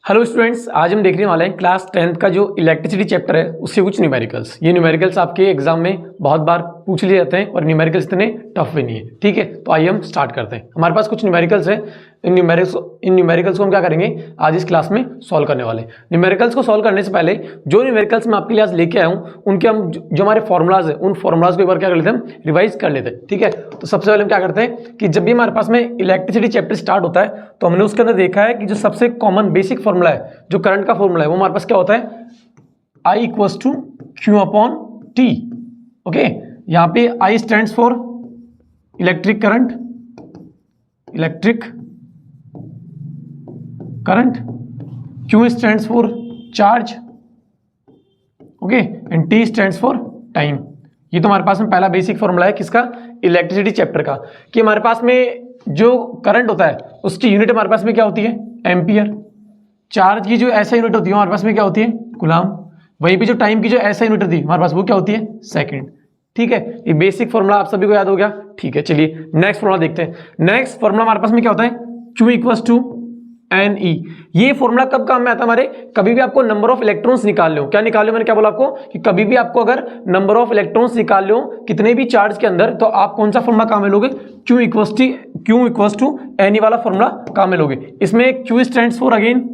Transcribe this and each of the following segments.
Hello students, आज हम देखने वाले हैं क्लास 10th का जो इलेक्ट्रिसिटी चैप्टर है उससे कुछ न्यूमेरिकल्स। ये न्यूमेरिकल्स आपके एग्जाम में बहुत बार पूछ लिए जाते हैं और न्यूमेरिकल्स इतने टफ भी नहीं है। ठीक है, तो आइए हम स्टार्ट करते हैं। हमारे पास कुछ न्यूमेरिकल्स हैं। इन न्यूमेरिकल्स को हम क्या करेंगे, आज इस क्लास में सॉल्व करने वाले हैं। न्यूमेरिकल्स को सॉल्व करने से पहले जो न्यूमेरिकल्स मैं आपके लिए आज लेके आया हूँ उनके हम जो हमारे फॉर्मुलाज है उन फॉर्मुलाज को एक बार क्या कर लेते हैं, हम रिवाइज कर लेते हैं। ठीक है, तो सबसे पहले हम क्या करते हैं कि जब भी हमारे पास में इलेक्ट्रिसिटी चैप्टर स्टार्ट होता है तो हमने उसके अंदर देखा है कि जो सबसे कॉमन बेसिक फॉर्मूला है, जो करंट का फॉर्मूला है, वो हमारे पास क्या होता है, I equals to Q upon T. Okay, यहां पे I stands for electric current, Q stands for charge, okay, and T stands for time. ये तो हमारे पास में पहला बेसिक फॉर्मूला है किसका, इलेक्ट्रिसिटी चैप्टर का, कि हमारे पास में जो करंट होता है उसकी यूनिट हमारे पास में क्या होती है, एम्पियर। चार्ज की जो ऐसा यूनिट होती है हमारे पास में क्या होती है, कूलम। वहीं पे जो टाइम की जो ऐसा यूनिट होती है हमारे पास वो क्या होती है, सेकंड। ठीक है, ये बेसिक फॉर्मूला आप सभी को याद हो गया। ठीक है, चलिए नेक्स्ट फॉर्मूला देखते हैं। नेक्स्ट फॉर्मूला हमारे पास में क्या होता है, Q इक्वल्स टू NE। ये फॉर्मूला कब काम में आता है हमारे, कभी भी आपको नंबर ऑफ इलेक्ट्रॉन्स निकाल लो। क्या निकाल लो, मैंने क्या बोला आपको कि कभी भी आपको अगर नंबर ऑफ इलेक्ट्रॉन्स निकाल लो कितने भी चार्ज के अंदर, तो आप कौन सा फॉर्मूला काम में लोगे, Q इक्वल्स टू NE वाला फॉर्मूला काम में लोगे। इसमें Q stands for again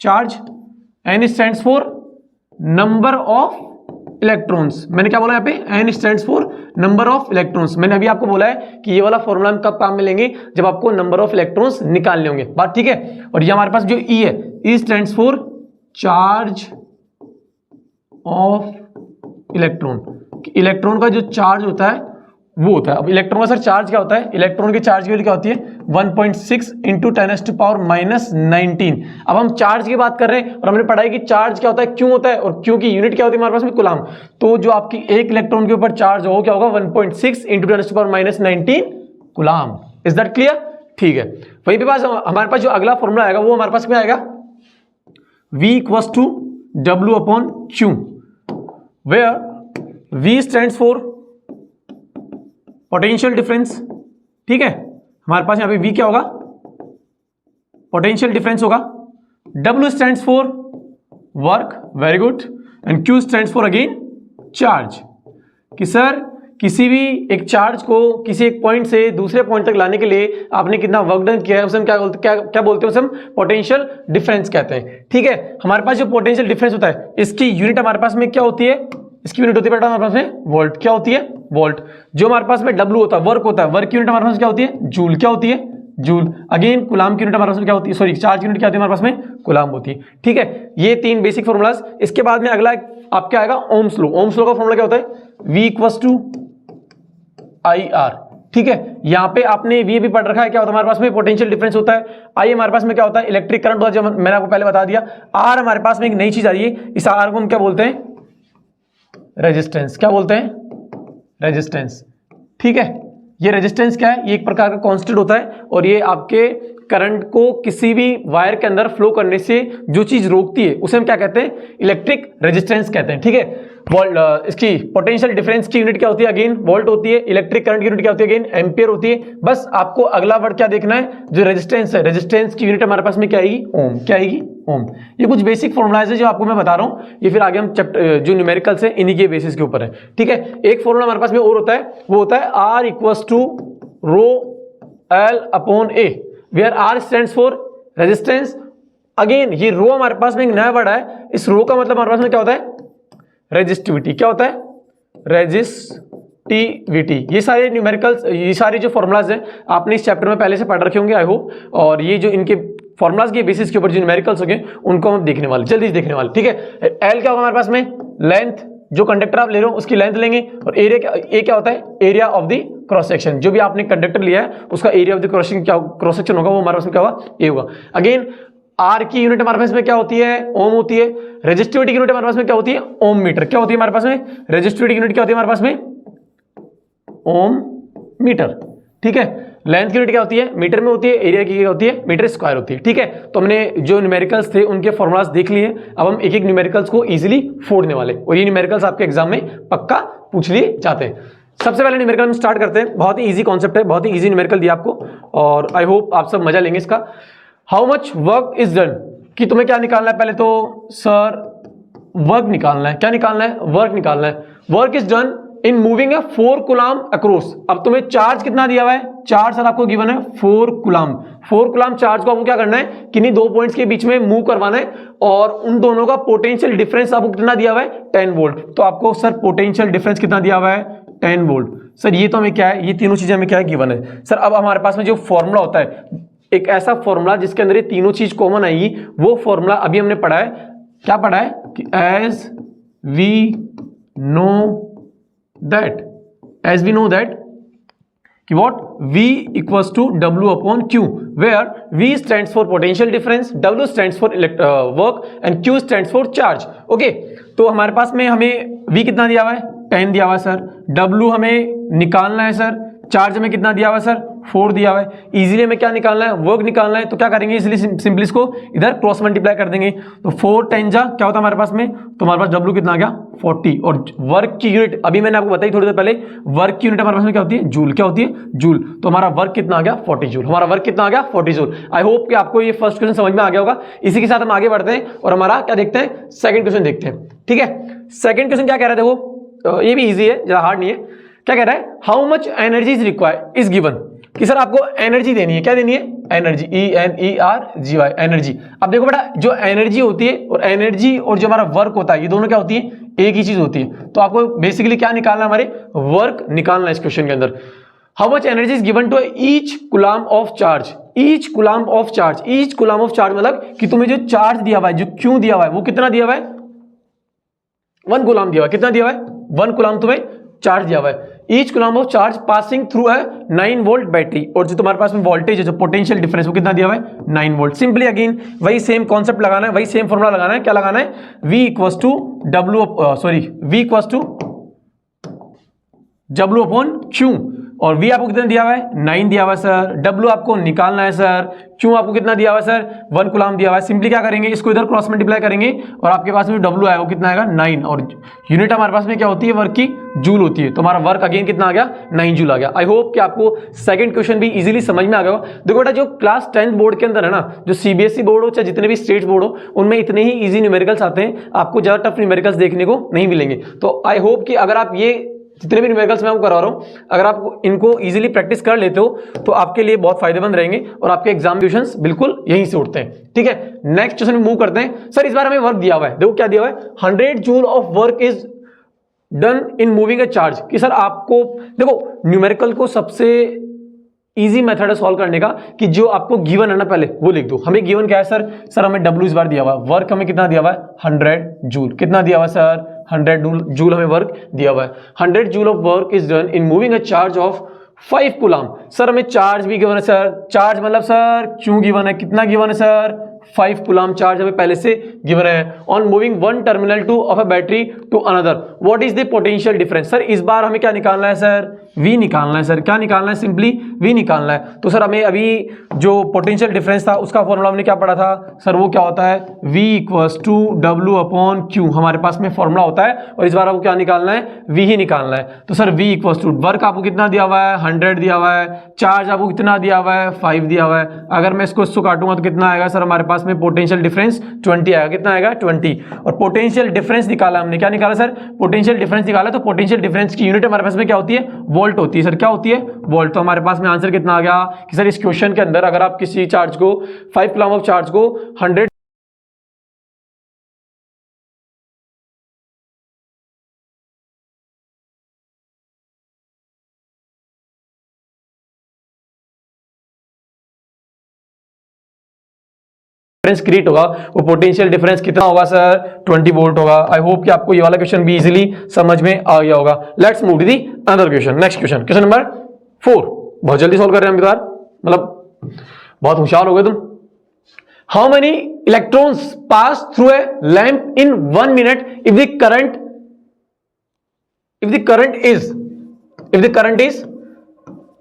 charge, N stands for number of electrons. मैंने क्या बोला यहाँ पे, N stands for number of electrons. मैंने अभी आपको बोला है कि ये वाला फॉर्मूला हम कब काम में लेंगे, जब आपको नंबर ऑफ इलेक्ट्रॉन्स निकालने होंगे। बात ठीक है। और ये हमारे पास जो E है, E stands for charge of electron. Electron का जो चार्ज होता है वो होता है, अब इलेक्ट्रॉन का सर चार्ज क्या होता है, इलेक्ट्रॉन की चार्ज की वैल्यू क्या होती है, 1.6 इंटू 10⁻⁻⁻⁹। अब हम चार्ज की बात कर रहे हैं और हमने पढ़ा है कि चार्ज क्या होता है, क्यों होता है, और क्यों की यूनिट क्या होती है हमारे पास में, कूलम। तो जो आपकी एक इलेक्ट्रॉन के ऊपर चार्ज हो क्या होगा, 1.6 into 10⁻⁻⁹ coulomb. Is that clear? ठीक है, वहीं पे पास हमारे पास जो अगला फॉर्मूला आएगा वो हमारे पास में आएगा V equals to W upon Q, where V stands for potential difference. ठीक है, हमारे पास यहां पे V क्या होगा, पोटेंशियल डिफरेंस होगा। W stands for work, very good, and Q stands for again charge. कि सर किसी भी एक चार्ज को किसी एक पॉइंट से दूसरे पॉइंट तक लाने के लिए आपने कितना वर्क डन किया है, उसे हम क्या बोलते हैं, उसे हम पोटेंशियल डिफरेंस कहते हैं। ठीक है, हमारे पास जो पोटेंशियल डिफरेंस होता है इसकी यूनिट हमारे पास में क्या होती है, इसकी यूनिट होती है बेटा हमारे पास में वोल्ट। क्या होती है, वोल्ट। जो हमारे पास में W होता है, वर्क होता है, वर्क की यूनिट हमारे पास क्या होती है, जूल। क्या होती है, जूल। अगेन कूलम की यूनिट हमारे पास में क्या होती है, सॉरी चार्ज की यूनिट क्या होती है हमारे पास में, कूलम होती है। ठीक है, ये तीन बेसिक फॉर्मूलाज। इसके बाद में अगला आपका आएगा ओम्स लॉ। ओम्स लॉ का फॉर्मूला क्या होता है, V इक्वल्स टू IR। ठीक है, यहां पे आपने V भी पढ़ रखा है, क्या होता है हमारे पास में, पोटेंशियल डिफरेंस होता है। I हमारे पास में क्या होता है, इलेक्ट्रिक करंट होता है, जो मैंने आपको पहले बता दिया। R हमारे पास में एक नई चीज आ रही है, इस R को हम क्या बोलते हैं, रेजिस्टेंस। क्या बोलते हैं, रेजिस्टेंस। ठीक है, ये रेजिस्टेंस क्या है, ये एक प्रकार का कांस्टेंट होता है और ये आपके करंट को किसी भी वायर के अंदर फ्लो करने से जो चीज रोकती है उसे हम क्या कहते हैं, इलेक्ट्रिक रेजिस्टेंस कहते हैं। ठीक है, इसकी पोटेंशियल डिफरेंस की यूनिट क्या होती है, अगेन वोल्ट होती है। इलेक्ट्रिक करंट की यूनिट क्या होती है, अगेन एम्पियर होती है। बस आपको अगला वर्ड क्या देखना है, जो रेजिस्टेंस है, रेजिस्टेंस की यूनिट हमारे पास में क्या आएगी, ओम। क्या आएगी, ओम। ये कुछ बेसिक फॉर्मुलाज है जो आपको मैं बता रहा हूं, ये फिर आगे हम चैप्टर जो न्यूमेरिकल्स है इन्हीं के बेसिस के ऊपर है। ठीक है, एक फॉर्मूला हमारे पास में और होता है, वो होता है R equals to rho L upon A, where R stands for resistance. Again ये रो हमारे पास में एक नया वर्ड है, इस रो का मतलब हमारे पास में क्या होता है, रेजिस्टिविटी। क्या होता है, रेजिस्टिविटी। ये सारे न्यूमेरिकल्स, ये सारे जो फॉर्मुलाज हैं आपने इस चैप्टर में पहले से पढ़ रखे होंगे आई होप, और ये जो इनके फॉर्मुलाज के बेसिस के ऊपर जो न्यूमेरिकल्स होंगे उनको हम देखने वाले, जल्दी से देखने वाले। ठीक है, एल क्या होगा हमारे पास में, लेंथ, जो कंडक्टर आप ले रहे हो उसकी लेंथ लेंगे, और एरिया ए क्या होता है, area of the cross section. जो भी आपने कंडक्टर लिया है उसका area of the cross section होगा, वो हमारे पास में क्या होगा, ए होगा। अगेन आर की यूनिट हमारे पास में क्या होती है, ओम होती है। रेजिस्टिविटी की यूनिट हमारे पास में क्या होती है, ओम मीटर। क्या होती है हमारे पास में, रेजिस्टिविटी की यूनिट क्या होती है हमारे पास में, ओम मीटर। ठीक है, लेंथ की यूनिट क्या होती है, मीटर में होती है। एरिया की क्या होती है, मीटर स्क्वायर होती है। ठीक है, तो हमने जो न्यूमेरिकल्स थे उनके फॉर्मुलाज देख लिए। अब हम एक एक न्यूमेरिकल्स को इजीली फोड़ने वाले, और ये न्यूमेरिकल्स आपके एग्जाम में पक्का पूछ लिए जाते हैं। सबसे पहले न्यूमेरिकल हम स्टार्ट करते हैं। बहुत ही इजी कॉन्सेप्ट है, बहुत ही इजी न्यूमेरिकल दिया आपको, और आई होप आप सब मजा लेंगे इसका। How much work is done, कि तुम्हें क्या निकालना है, पहले तो सर वर्क निकालना है, क्या निकालना है, वर्क निकालना है। Work is done in moving A 4 coulomb across. अब तुम्हें चार्ज कितना दिया हुआ है, चार्ज सर आपको गिवन है 4 कूलम। 4 कूलम चार्ज को आपको क्या करना है, किन्हीं दो पॉइंट्स के बीच में मूव करवाना है, और उन दोनों का पोटेंशियल डिफरेंस आपको कितना दिया हुआ है, 10 वोल्ट। तो आपको सर पोटेंशियल डिफरेंस कितना दिया हुआ है, 10 वोल्ट। सर ये तो हमें क्या है, ये तीनों चीजें हमें क्या है, गिवन है। सर अब हमारे पास में जो फॉर्मूला होता है, एक ऐसा फॉर्मूला जिसके अंदर ये तीनों चीज कॉमन आएगी, वो फॉर्मूला अभी हमने पढ़ा है, क्या पढ़ा है कि एज वी नो दैट कि what V equals to W upon Q, where V stands for potential difference, W stands for work and Q stands for charge. Okay, तो हमारे पास में हमें V कितना दिया हुआ है, 10 दिया हुआ है सर, W हमें निकालना है सर, चार्ज हमें कितना दिया हुआ है सर, 4 दिया हुआ है। इजीली हमें क्या निकालना है, वर्क निकालना है। तो क्या करेंगे, इजीली सिंपली इसको इधर क्रॉस मल्टीप्लाई कर देंगे, तो 4 10 जा क्या होता है हमारे पास में, तो हमारे पास W कितना आ गया, 40। और वर्क की यूनिट अभी मैंने आपको बताई थोड़ी देर पहले, वर्क की यूनिट हमारे पास में क्या होती है, जूल। क्या होती है, जूल। तो हमारा वर्क कितना आ गया, 40 जूल। हमारा वर्क कितना आ गया, 40 जूल। आई होप कि आपको ये फर्स्ट क्वेश्चन समझ में आ गया होगा। इसी के साथ हम आगे बढ़ते हैं और हमारा क्या देखते हैं, सेकंड क्वेश्चन देखते हैं। ठीक है, सेकंड क्वेश्चन क्या कह रहा है, देखो ये भी इजी है, ज्यादा हार्ड नहीं है। क्या कह रहा है, how much energy is required is given, कि सर आपको एनर्जी देनी है, क्या देनी है, एनर्जी, ENERGY, एनर्जी। अब देखो बेटा, जो एनर्जी होती है और एनर्जी और जो हमारा वर्क होता है, ये दोनों क्या होती है, एक ही चीज होती है। तो आपको बेसिकली क्या निकालना है, हमारे वर्क निकालना है इस क्वेश्चन के अंदर। How much energy is given to each coulomb of charge, each coulomb of charge, each coulomb of charge मतलब कि तुम्हें जो चार्ज दिया हुआ है, जो क्यू दिया हुआ है, वो कितना दिया हुआ है, 1 कूलम दिया हुआ है। कितना दिया हुआ है, 1 कूलम तुम्हें चार्ज दिया हुआ है। Each coulomb of charge passing through है 9 वोल्ट बैटरी, और जो तुम्हारे पास में वोल्टेज है, जो पोटेंशियल डिफरेंस, वो कितना दिया हुआ है, 9 वोल्ट। सिंपली अगेन वही सेम कॉन्सेप्ट लगाना है, वही सेम फॉर्मूला लगाना है। क्या लगाना है, V equals to W upon Q, और V आपको कितना दिया हुआ है, 9 दिया हुआ है सर। W आपको निकालना है सर, Q आपको कितना दिया हुआ है सर, 1 कूलम दिया हुआ है। सिंपली क्या करेंगे, इसको इधर क्रॉस मल्टीप्लाई करेंगे, और आपके पास में W आएगा, वो कितना आएगा, 9, और यूनिट हमारे पास में क्या होती है, वर्क की, जूल होती है। तो हमारा वर्क अगेन कितना आ गया, 9 जूल आ गया। आई होप कि आपको सेकंड क्वेश्चन भी इजीली समझ में आ गया। देखो बेटा, जो क्लास 10th बोर्ड के अंदर है ना, जो CBSE बोर्ड हो चाहे जितने भी स्टेट बोर्ड हो, उनमें इतने ही इजी न्यूमेरिकल्स आते हैं, आपको ज्यादा टफ न्यूमेरिकल्स देखने को नहीं मिलेंगे। तो आई होप कि अगर आप ये जितने भी न्यूमेरिकल्स मैं आपको करवा रहा हूं, अगर आप इनको इजीली प्रैक्टिस कर लेते हो तो आपके लिए बहुत फायदेमंद रहेंगे, और आपके एग्जाम क्वेश्चंस बिल्कुल यहीं से उठते हैं। ठीक है, नेक्स्ट क्वेश्चन में मूव करते हैं। सर इस बार हमें वर्क दिया हुआ है, देखो क्या दिया हुआ है, 100 joule of work is done in moving a charge. कि सर आपको देखो, न्यूमेरिकल को सबसे इजी मेथड है सॉल्व करने का, कि जो आपको गिवन है ना, पहले वो लिख दो। हमें गिवन क्या है सर हमें W इस बार दिया हुआ है, वर्क हमें कितना दिया हुआ है, 100 जूल। कितना दिया हुआ है सर, 100 जूल हमें वर्क दिया हुआ है। 100 joule of work is done in moving a charge of 5 coulomb. Sir हमें चार्ज भी गिवन है सर, चार्ज मतलब सर क्यों गिवन है, कितना गिवन है सर, 5 कूलम चार्ज हमें पहले से गिवन है। On moving one terminal to of a battery to another, what is the potential difference. Sir इस बार हमें क्या निकालना है सर, V निकालना है सर। क्या निकालना है, सिंपली V निकालना है। तो सर हमें अभी जो पोटेंशियल डिफरेंस था उसका फॉर्मूला हमने क्या पढ़ा था सर, वो क्या होता है, V equals to W upon Q। हमारे पास में फॉर्मूला होता है, और इस बार आपको क्या निकालना है, V ही निकालना है। तो sir V equals to work आपको कितना दिया हुआ है, 100 दिया हुआ है, चार्ज आपको कितना दिया हुआ है, 5 दिया हुआ है। अगर मैं इसको काटूंगा तो कितना आएगा सर, हमारे पास में पोटेंशियल डिफरेंस 20 आएगा। कितना आएगा, 20। और पोटेंशियल डिफरेंस निकाला हमने, क्या निकाला सर, पोटेंशियल डिफरेंस निकाला। तो पोटेंशियल डिफरेंस की यूनिट हमारे पास में क्या होती है, वोल्ट होती है सर। क्या होती है, वोल्ट। तो हमारे पास में आंसर कितना आ गया कि सर इस क्वेश्चन के अंदर अगर आप किसी चार्ज को 5 कूलम ऑफ चार्ज को 100 क्रिएट होगा, वो पोटेंशियल डिफरेंस कितना होगा सर, 20 वोल्ट होगा। आई होप कि आपको ये वाला क्वेश्चन भी इजीली समझ में आ गया होगा। Let's move to the another question. Next question, question number 4। बहुत जल्दी सॉल्व कर रहे हैं हम यार, मतलब बहुत होशियार हो गए तुम। How many electrons pass through a lamp in 1 minute if the current is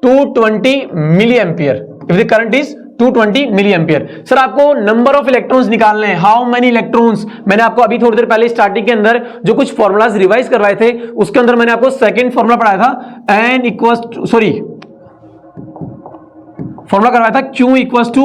220 milli ampere. If the current is 220 milli ampere. Sir आपको नंबर ऑफ इलेक्ट्रॉन्स निकालने हैं, हाउ मेनी इलेक्ट्रॉन्स। मैंने आपको अभी थोड़ी देर पहले स्टार्टिंग के अंदर जो कुछ फॉर्मुलाज रिवाइज करवाए थे, उसके अंदर मैंने आपको सेकंड फॉर्मुला पढ़ाया था, फॉर्मुला करवाया था Q इक्वल्स टू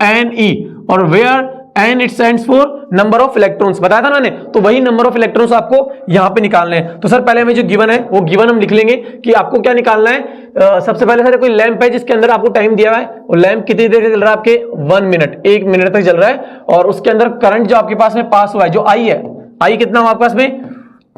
Ne और where N it stands for number of electrons, बताया था ना मैंने, तो वही नंबर ऑफ इलेक्ट्रॉन्स आपको यहां पे निकालने हैं। तो सर पहले हमें जो गिवन है वो गिवन हम लिख लेंगे कि आपको क्या निकालना है। सबसे पहले सर कोई लैंप है जिसके अंदर आपको टाइम दिया हुआ है, और लैंप कितनी देर चल रहा है आपके 1 मिनट, 1 मिनट तक चल रहा है, और उसके अंदर करंट जो आपके पास में पास हुआ है जो आई है, आई कितना हुआ आपके पास में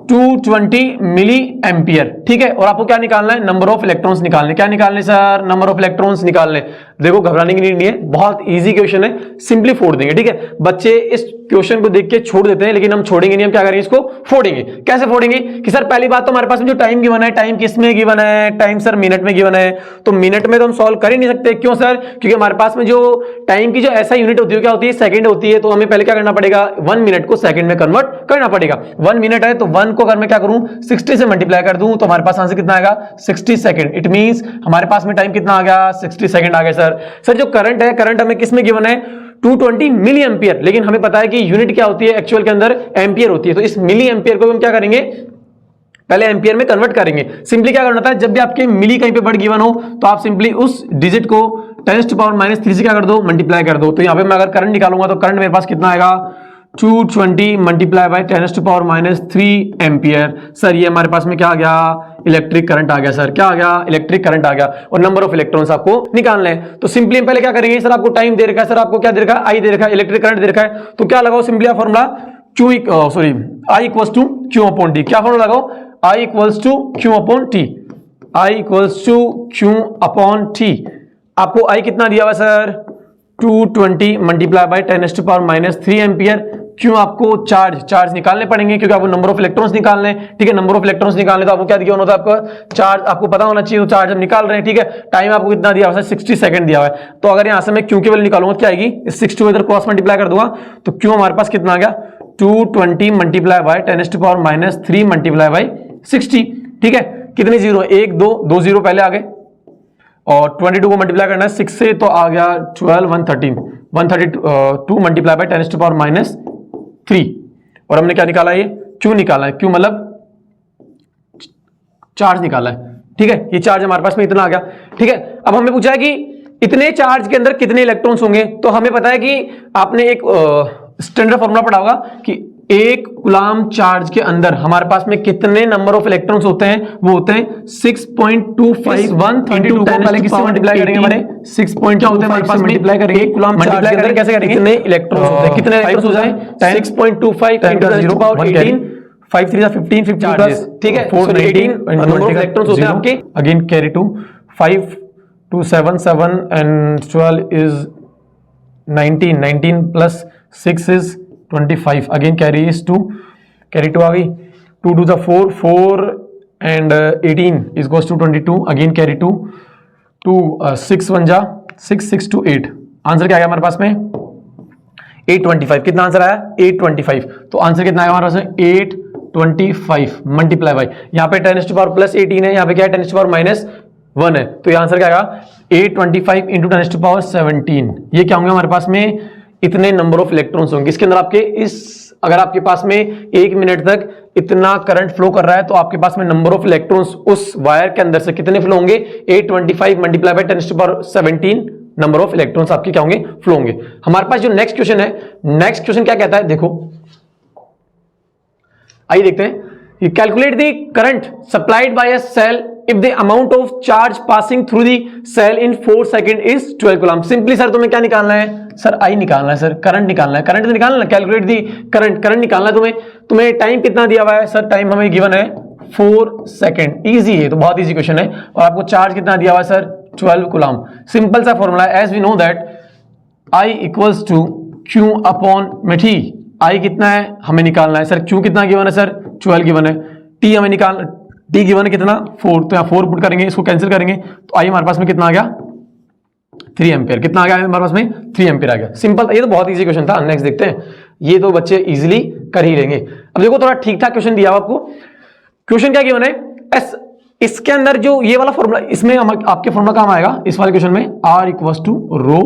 220 मिली एम्पियर, ठीक है। और आपको क्या निकालना है, नंबर ऑफ इलेक्ट्रॉन्स निकालने, क्या निकालने सर, नंबर ऑफ इलेक्ट्रॉन्स निकालने। देखो घबराने की नीड नहीं है, बहुत इजी क्वेश्चन है, सिंपली फोड़ देंगे, ठीक है। बच्चे इस क्वेश्चन को देख के छोड़ देते हैं, लेकिन हम छोड़ेंगे नहीं, हम क्या करेंगे, इसको फोड़ेंगे। कैसे फोड़ेंगे कि सर पहली बात तो हमारे पास में जो टाइम गिवन है, टाइम किस में गिवन है, टाइम सर मिनट में गिवन है, तो मिनट में तो हम सॉल्व कर ही नहीं सकते। क्यों सर, क्योंकि हमारे पास में जो टाइम की जो ऐसा यूनिट होती है क्या होती है, सेकंड होती है। तो हमें पहले क्या करना पड़ेगा, 1 मिनट को सेकंड में कन्वर्ट करना पड़ेगा। 1 मिनट है तो 1 को अगर मैं क्या करूं 60 से मल्टीप्लाई कर दूं तो हमारे पास आंसर कितना आएगा, 60 सेकंड। इट मींस हमारे पास में टाइम कितना आ गया, 60 सेकंड आ गया सर। सर जो करंट है, करंट हमें किस में गिवन है, 220 मिली एम्पियर, लेकिन हमें पता है कि यूनिट क्या होती है एक्चुअल के अंदर, एम्पियर होती है। तो इस मिली एम्पियर को हम क्या करेंगे, पहले एम्पियर में कन्वर्ट करेंगे। सिंपली क्या करना था, जब भी आपके मिली कहीं पे वर्ड गिवन हो तो आप सिंपली उस डिजिट को 10⁻³ से क्या कर दो, मल्टीप्लाई कर दो। तो यहां पे मैं अगर करंट निकालूंगा तो करंट मेरे पास कितना आएगा, 220 मल्टीप्लाई बाय 10⁻³ एम्पियर। सर ये हमारे पास में क्या आ गया, इलेक्ट्रिक करंट आ गया। सर क्या आ गया, इलेक्ट्रिक करंट आ गया। और नंबर ऑफ इलेक्ट्रॉन्स आपको निकालना है। तो सिंपली पहले क्या करेंगे, सर आपको टाइम दे रखा है, सर आपको क्या दे रखा है, आई दे रखा है, इलेक्ट्रिक करंट दे रखा है, तो क्या लगाओ simply formula I equals to Q upon T. क्या फॉर्मूला लगाओ, I equals to Q upon T, I equals to Q upon T. आपको I कितना दिया हुआ सर, 220 मल्टीप्लाई बाय 10⁻³ एम्पियर। क्यों, आपको चार्ज निकालने पड़ेंगे, क्योंकि आपको नंबर ऑफ इलेक्ट्रॉन्स निकालने, ठीक है। नंबर ऑफ इलेक्ट्रॉन्स निकालने तो आपको क्या दिया होता है, आपका चार्ज आपको पता होना चाहिए, तो चार्ज हम निकाल रहे हैं, ठीक है। टाइम आपको कितना दिया हुआ है, 60 सेकंड दिया हुआ है। तो अगर यहां से मैं क्यू की वैल्यू निकालूंगा क्या आएगी, इस 60 को इधर क्रॉस मल्टीप्लाई कर दूंगा तो क्यू हमारे पास कितना आ गया, 220 मल्टीप्लाई बाय 10⁻³ मल्टीप्लाई बाय 60, ठीक है। कितने जीरो, 1 2 जीरो पहले आ गए, और 22 को मल्टीप्लाई करना है 6 से तो आ गया 12 132 मल्टीप्लाई बाय 10⁻³ और हमने क्या निकाला, ये क्यू निकाला है। क्यू मतलब चार्ज निकाला है, ठीक है। ये चार्ज हमारे पास में इतना आ गया, ठीक है। अब हमें पूछा है कि इतने चार्ज के अंदर कितने इलेक्ट्रॉन्स होंगे, तो हमें पता है कि आपने एक स्टैंडर्ड फॉर्मूला पढ़ा होगा कि 1 कूलम्ब चार्ज के अंदर हमारे पास में कितने नंबर ऑफ इलेक्ट्रॉन्स होते हैं, वो होते हैं 6.25 132 को पहले किससे मल्टीप्लाई करेंगे, हमारे 6.25 क्या होते हैं हमारे पास मल्टीप्लाई करेंगे, 1 कूलम्ब चार्ज के अंदर कैसे करेंगे, कितने इलेक्ट्रॉन्स होते हैं, कितने इलेक्ट्रॉन्स हो जाए 6.25 × 10⁻18 5 3 15 50 प्लस, ठीक है, 418 नंबर ऑफ इलेक्ट्रॉन्स होते हैं आपके। Again carry to 5 2 7 7 and 12 is 19 plus 6 is 25 again carry is 2 carry 2 आ गई, 2 to the 4 and 18 is goes to 22 again carry 2 6 1 जा 6 to 8 आंसर क्या आया हमारे पास में 825। कितना आंसर आया 825। तो आंसर कितना आया हमारे पास में 825 मल्टीप्लाई बाई यहाँ पे 10⁻+18 है, यहाँ पे क्या है 10⁻−1 है, तो ये आंसर क्या आएगा 825 इंटू 10⁻17। ये क्या होंगे हमारे पास में इतने नंबर ऑफ इलेक्ट्रॉन्स होंगे इसके अंदर आपके। इस अगर आपके पास में 1 मिनट तक इतना करंट फ्लो कर रहा है तो आपके पास में नंबर ऑफ इलेक्ट्रॉन्स उस वायर के अंदर से कितने फ्लो होंगे 825 multiply by 10⁻17 number of electrons आपके क्या होंगे फ्लो होंगे। हमारे पास जो नेक्स्ट क्वेश्चन है, नेक्स्ट क्वेश्चन क्या कहता है देखो, आइए देखते हैं। Calculate the current supplied by a cell if the amount of charge passing through the cell in 4 seconds is 12 coulomb. Simply sir तुम्हें क्या निकालना है, सर आई निकालना है, सर करंट निकालना है, करंट तो निकालना है, कैलकुलेट दी करंट निकालना है तुम्हें टाइम कितना दिया हुआ है, सर टाइम हमें गिवन है 4 सेकंड। इजी है, तो बहुत इजी क्वेश्चन है। और आपको चार्ज कितना दिया हुआ है सर 12 कूलम्ब। सिंपल सा फॉर्मूला है, as we know that I equals to Q upon में टी। आई कितना है हमें निकालना है, सर क्यू कितना गिवन है, सर 12 गिवन है, टी हमें निकालना, टी गिवन है कितना 4, तो यहाँ 4 पुट करेंगे, इसको कैंसिल करेंगे तो आई हमारे पास में कितना आ गया 3 एम्पियर। कितना आ गया हमारे पास में 3 एम्पियर आ गया। सिंपल, ये तो बहुत इजी क्वेश्चन था। नेक्स्ट देखते हैं, ये तो बच्चे इजीली कर ही लेंगे। अब देखो थोड़ा ठीक ठाक क्वेश्चन दिया हुआ आपको। क्वेश्चन क्या गिवन है, इसके अंदर जो ये वाला फॉर्मूला, इसमें आपके फॉर्मूला काम आएगा इस वाले क्वेश्चन में, R equals to rho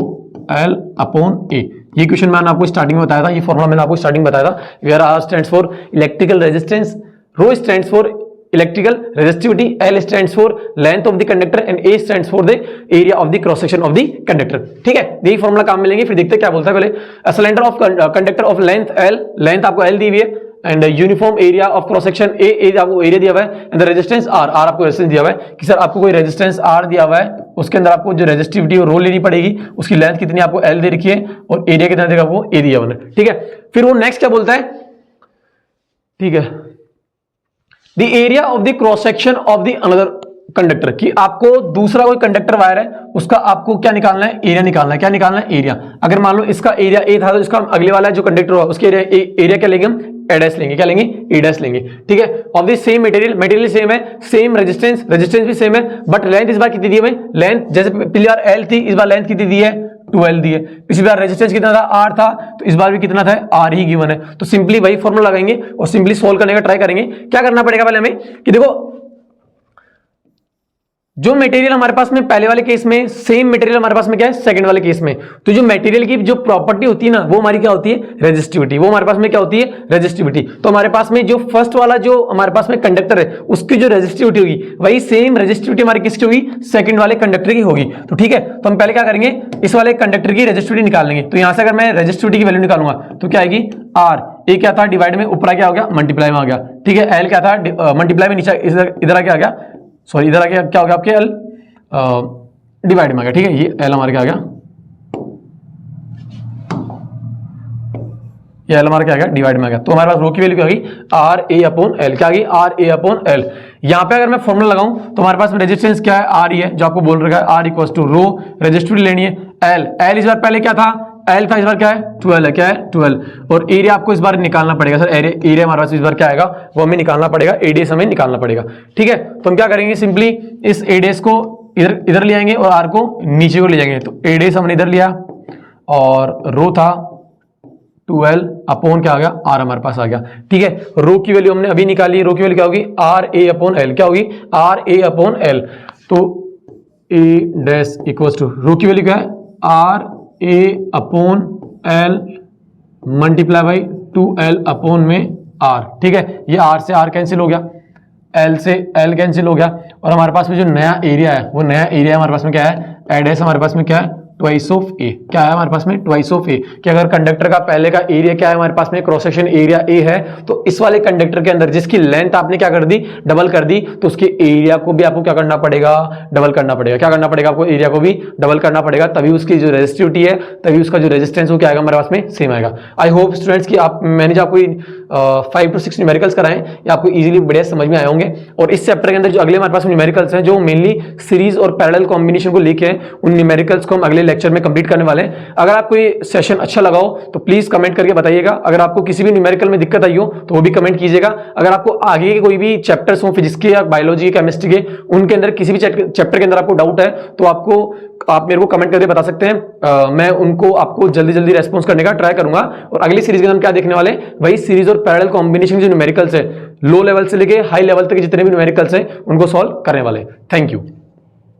L upon A. ये क्वेश्चन मैंने आपको स्टार्टिंग में बताया था, ये फॉर्मूला मैंने आपको स्टार्टिंग बताया था। Where R stands for electrical resistance, rho stands for electrical resistivity, L stands for length of the conductor and A stands for the area of the cross section of the conductor. ठीक है, यही formula काम मिलेंगे। फिर देखते हैं क्या बोलता है। पहले a cylinder of conductor of length L, length आपको L दी हुई है, and uniform area of cross section A आपको एरिया दिया हुआ है, and the resistance R, R आपको रेजिस्टेंस दिया हुआ है कि सर आपको कोई रेजिस्टेंस R दिया हुआ है, उसके अंदर आपको जो रेजिस्टिविटी वो रो लेनी पड़ेगी, उसकी लेंथ कितनी आपको L दे रखी है और एरिया कितना देगा वो A दिया हुआ है। ठीक है, फिर वो नेक्स्ट क्या बोलता है, ठीक है, the area of the cross section of the another conductor, कि आपको दूसरा कोई कंडक्टर वायर है उसका आपको क्या निकालना है, एरिया निकालना है। क्या निकालना है, एरिया। अगर मान लो इसका एरिया ए था तो इसका अगले वाला जो कंडक्टर हुआ उसके एरिया क्या लेंगे हम, ए डैश लेंगे। क्या लेंगे, ए डैश लेंगे। ठीक है, of the same material, material same है, सेम रेजिस्टेंस, रेजिस्टेंस भी सेम है, बट लेंथ इस बार कितनी दी है हमें, लेंथ जैसे पिछली बार एल थी, इस बार लेंथ कितनी दी है, 12 दी है। पिछली बार रेजिस्टेंस कितना था, आर था, तो इस बार भी कितना था, आर ही गिवन है। तो सिंपली वही फॉर्मूला लगाएंगे और सिंपली सोल्व करने का ट्राई करेंगे। क्या करना पड़ेगा पहले हमें कि देखो जो मटेरियल हमारे पास में पहले वाले केस में, सेम मटेरियल हमारे पास में क्या है सेकंड वाले केस में, तो जो मटेरियल की जो प्रॉपर्टी होती है ना वो हमारी क्या होती है, रेजिस्टिविटी। वो हमारे पास में क्या होती है, रेजिस्टिविटी। तो हमारे पास में जो फर्स्ट वाला जो हमारे पास में कंडक्टर है उसकी जो रेजिस्टिविटी होगी वही सेम रेजिस्टिविटी हमारी किसकी होगी, सेकंड वाले कंडक्टर की होगी। तो ठीक है, तो हम पहले क्या करेंगे, इस वाले कंडक्टर की रेजिस्टिविटी निकाल लेंगे। तो यहां से अगर मैं रेजिस्टिविटी की वैल्यू निकालूंगा तो क्या आएगी, आर, ए क्या था डिवाइड में, ऊपर क्या हो गया, मल्टीप्लाई में आ गया। ठीक है, एल क्या था मल्टीप्लाई में, नीचे इधर क्या आ गया, सॉरी इधर क्या हो गया आपके, एल डिवाइड में आ गया। ठीक है, ये एल हमारे क्या आ गया, ये एल हमारा क्या आ गया, डिवाइड में आ गया। तो हमारे पास रो की वैल्यू क्या आ गई, आर ए अपॉन एल। क्या आ गई, आर ए अपॉन एल। यहां पे अगर मैं फॉर्मूला लगाऊं तो हमारे पास में रेजिस्टेंस क्या है, आर ही है, जो आपको बोल रखा है, R equals to rho, resistivity लेनी है एल, एल इस बार पहले क्या था, एल था, इस बार क्या है 12 है, क्या है 12। और एरिया आपको इस बार निकालना पड़ेगा सर, एरिया हमारे पास इस बार क्या आएगा वो हमें निकालना पड़ेगा, एडीएस हमें निकालना पड़ेगा। ठीक है, तो हम क्या करेंगे, सिंपली इस एडीएस को इधर ले आएंगे और आर को नीचे को ले जाएंगे। तो एडीएस हमने इधर लिया और रो था 12 अपॉन क्या आ गया, आर हमारे पास आ गया। ठीक है, रो की वैल्यू हमने अभी निकाली, रो की वैल्यू क्या होगी, आर ए अपॉन एल। क्या होगी, आर ए अपॉन एल। तो A dash equals to rho की वैल्यू क्या है, R A upon L multiply by 2l upon में आर। ठीक है, ये आर से आर कैंसिल हो गया, एल से एल कैंसिल हो गया, और हमारे पास में जो नया एरिया है वो नया एरिया हमारे पास में क्या है, एडएस हमारे पास में क्या है, ट्वाइस ऑफ ए। क्या है हमारे पास में, ट्वाइस ऑफ ए। कि अगर कंडक्टर का पहले का एरिया क्या है हमारे पास में, क्रॉस सेक्शन एरिया ए है, तो इस वाले कंडक्टर के अंदर जिसकी लेंथ आपने क्या कर दी, डबल कर दी, तो उसके एरिया को भी आपको क्या करना पड़ेगा, डबल करना पड़ेगा। क्या करना पड़ेगा आपको, एरिया को भी डबल करना पड़ेगा, तभी उसकी जो रेजिस्टिविटी है, तभी उसका जो रेजिस्टेंस हो क्या आएगा हमारे पास में, सेम आएगा। आई होप स्टूडेंट्स की मैंने जो आपको 5 to 6 न्यूमेरिकल्स कराए ये आपको इजीली बढ़िया समझ में आए होंगे। और इस चैप्टर के अंदर जो अगले हमारे पास न्यूमेरिकल्स हैं जो मेनली सीरीज और पैरेलल कॉम्बिनेशन को लेके हैं, उन न्यूमेरिकल्स को हम अगले लेक्चर में कंप्लीट करने वाले हैं। अगर आपको ये सेशन अच्छा लगा हो तो प्लीज कमेंट करके बताइएगा। अगर आपको किसी भी न्यूमेरिकल में दिक्कत आई हो तो वो भी कमेंट कीजिएगा। अगर आपको आगे के कोई भी चैप्टर्स हो, फिजिक्स के या बायोलॉजी के, केमिस्ट्री के, उनके अंदर किसी भी चैप्टर के अंदर आपको डाउट है तो आप मेरे को कमेंट करके बता सकते हैं। मैं उनको आपको जल्दी जल्दी रेस्पॉन्स करने का ट्राई करूंगा। और अगली सीरीज के अंदर क्या देखने वाले, वही सीरीज और पैरेलल कॉम्बिनेशन जो न्यूमेरिकल्स है, लो लेवल से लेके हाई लेवल तक जितने भी न्यूमेरिकल्स हैं उनको सॉल्व करने वाले। Thank you.